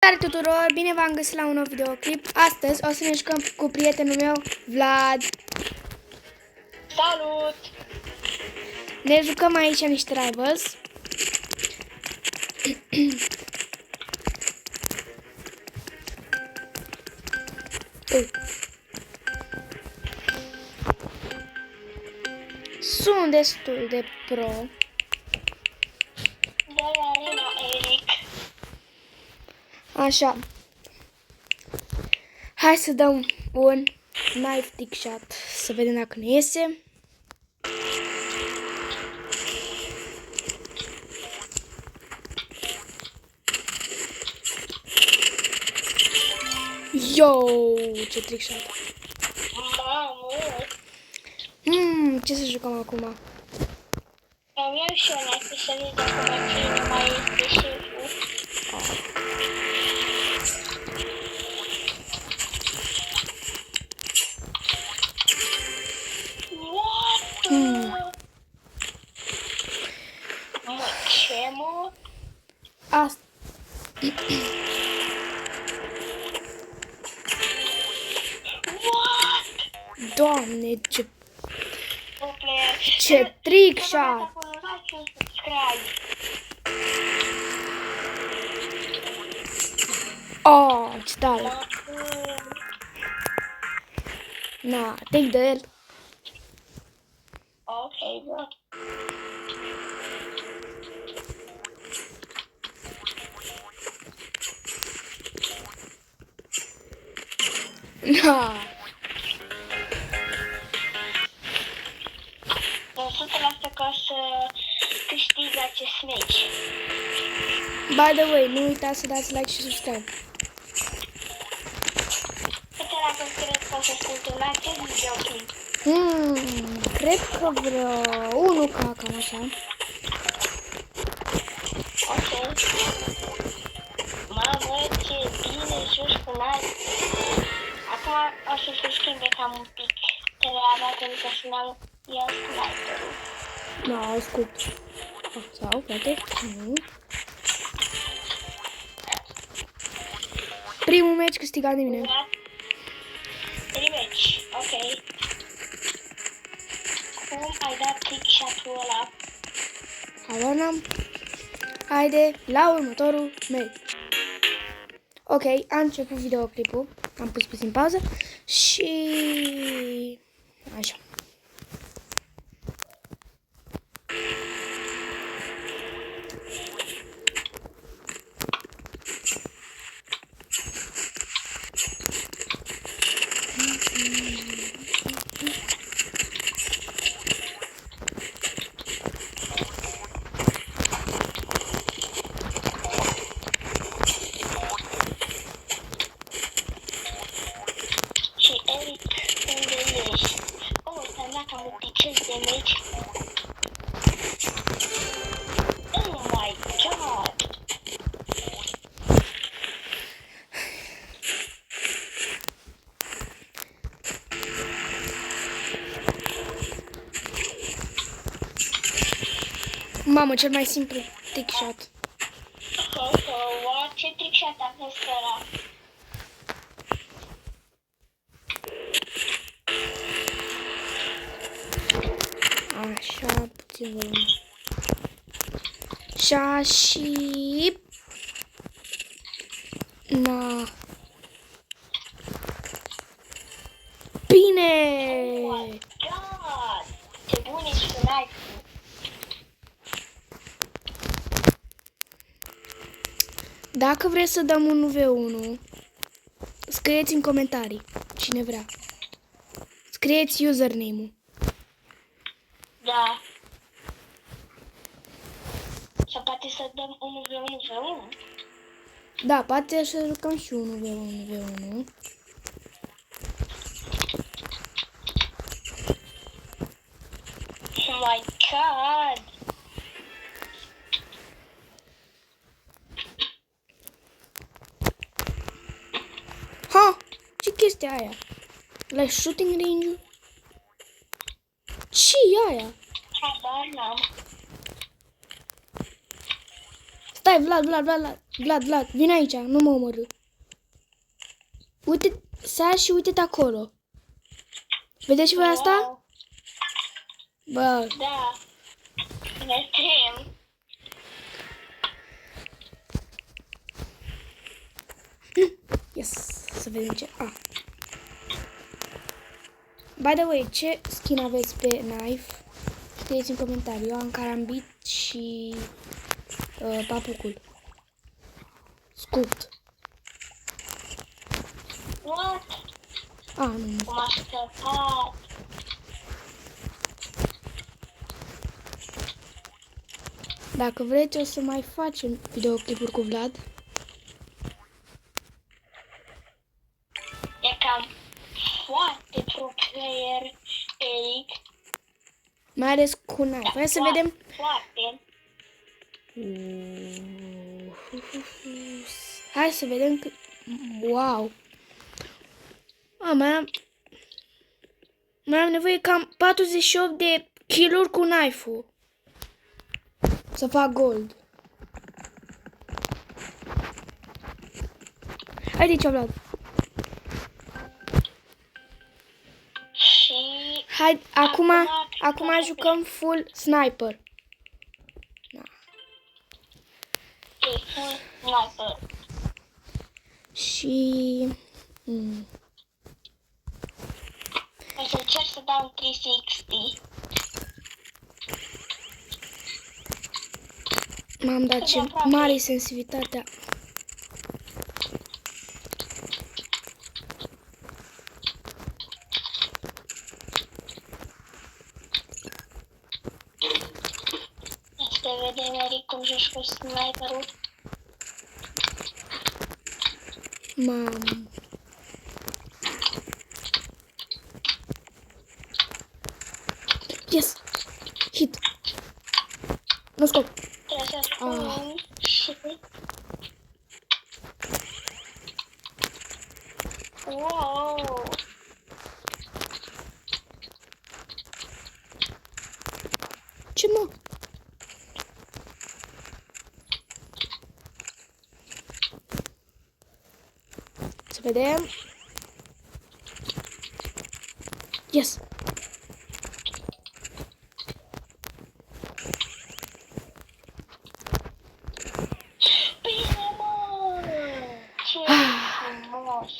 Salutare tuturor, bine v-am găsit la un nou videoclip. Astăzi o să ne jucăm cu prietenul meu, Vlad. Salut! Ne jucăm aici niște rivals. Sunt destul de pro. De la Arena Eric. Așa. Hai să dăm un knife tick shot. Să vedem dacă ne iese. Yo, ce trick shot. Mamă! Ce să jucăm acum? Îmi iau și eu înainte să vezi acum cine mai este șeful. What? Mă, ce mă? Asta. What? Doamne, ce Player. Ce trick shot! Acolo, like și subscribe. Oh, ce tare! Na, take de el. Ok, bă. Na. Sunt asta ca să câștig acest match. By the way, nu uitați să dați like și subscribe. Câte dacă cred că o să sunt un acest videoclip? Cred că vreo 1 ca cam așa. Ok. Mamă, ce bine joci cu Nike. Acum o să se schimbe cam un pic treaba, pentru că să n-am eu sniperul. Na, ascult. Sau, poate, nu. Primul meci câștigat de mine. Rematch, ok. Cum ai dat trick shot-ul ăla? Habar n-am. Haide, la următorul meci. Ok, a început videoclipul. Am pus puțin pauză și... așa. Și Eric, unde ești? Oh, ți-am dat cam un picel de meci. Oh my god! Mamă, cel mai simplu trick shot. What? Ce trick shot a fost ăla? Așa, puțin volum. Așa și... Na. Bine! Oh my god! Ce bun ești cu Nike. Dacă vreți să dăm un V1, scrieți în comentarii cine vrea. Scrieți username-ul. Da. Sau poate să dăm 1v1v1? Da, poate să jucăm și 1v1v1. Oh my god! Ha! Ce chestia aia? La shooting range-ul? Ce e aia? Habar n-am. Stai, Vlad. Vlad, vine aici, nu mă omorâ. Uite, sar și uite-te acolo. Vedeți voi asta? Wow. Bă, Da. Ne tem. yes, să vedem ce... By the way, ce skin aveți pe knife? Scrieți în comentarii. Eu am carambit și papucul. Scut. What? Nu. Cum a scăpat. Dacă vreți, o să mai facem videoclipuri cu Vlad. E cam foarte pro player, Eric. Mai ales cu knife. Hai să vedem. Foarte. Hai să vedem că... Wow! Mai am nevoie cam 48 de kill-uri cu knife-ul. Să fac gold. Haide aici, Vlad. Și Hai, acum jucăm full sniper. e full sniper. Și... O să încerc să dau 360. M-am dat ce mare sensibilitatea. Să vedem, Eric, cum joci cu sniperul. Mam. Yes! Hit! Nu scop! Trebuie să spun și... Wow! Ce mă? Să vedem. Yes! Bine, mă! Ce frumos!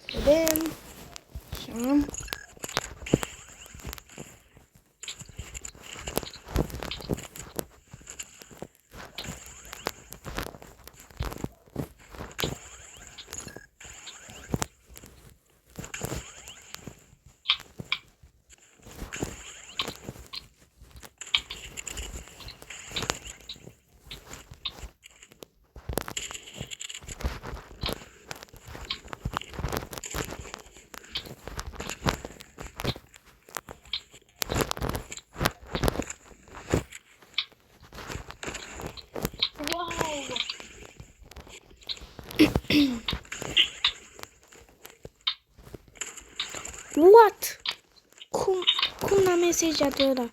Să vedem. Așa. Wow! What? Cum n-am mesajat ăla?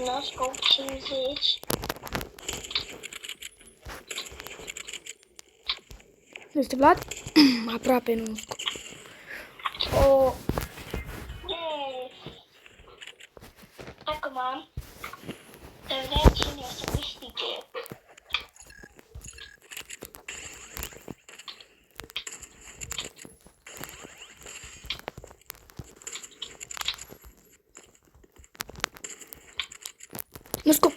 No scope 50. Este Vlad? Aproape nu scop. Oh. Yes. Acum, să vedem cine o să câștige. Nu scop.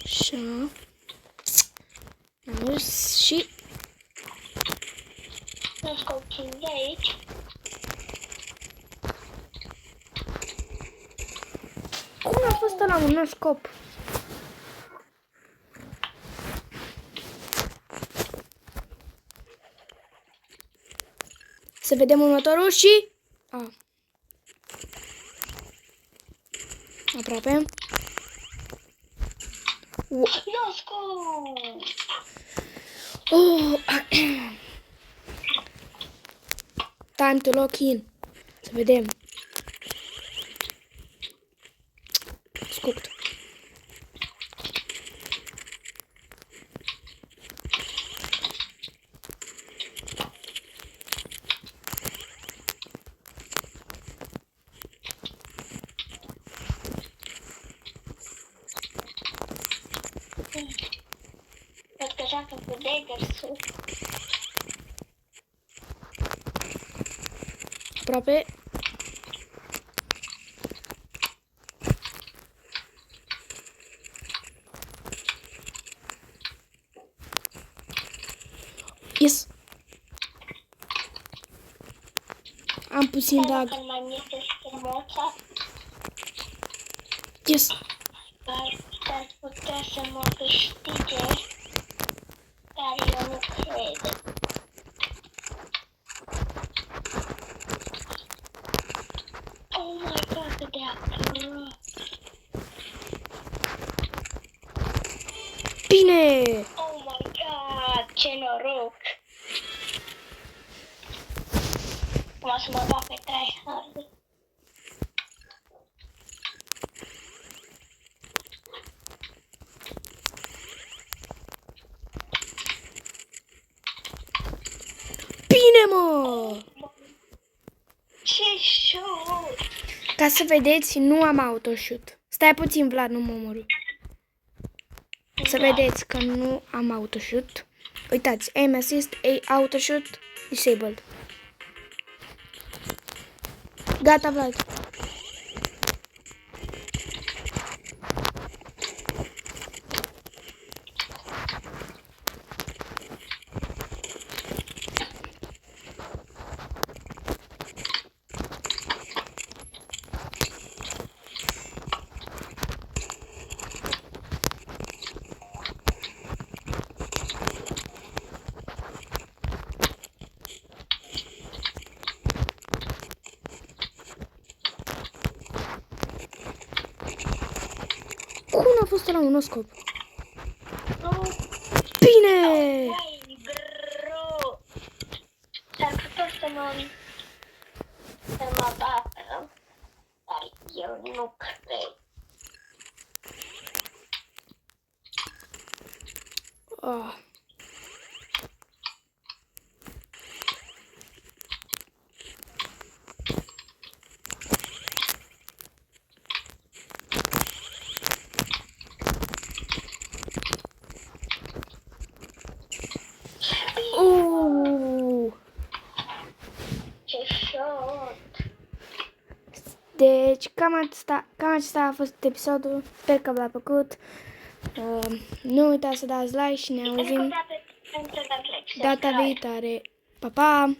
Așa. Am mers și... No scope 50. Cum a fost ăla un nou scop? Să vedem următorul și... Aproape. Ioscu! Oh. Time to lock in. Să vedem. Scupt. Văd că joacă cu Daggersul. Aproape. Yes. Am puțin lag. Când mai miște schermoța, Yes. ar putea să mă câștige, dar eu nu cred. Oh my god, cât de aproape! Bine. Oh my god, ce noroc! Acum să mă bag pe tryhard. Bine, mă. Ce show! Ca să vedeți, nu am autoshoot. Stai puțin, Vlad, nu mă omorâ. Să vedeți că nu am autoshoot. Uitați, aim assist, autoshoot, disabled. Gata, Vlad. Cum a fost la un scop? Bine! Hai, bro! S-ar putea să mă bată, dar eu nu cred. Oh. Ce shot! Deci, cam acesta a fost episodul. Sper că v-a plăcut. Nu uitați să dați like și ne auzim data viitoare. Pa, pa!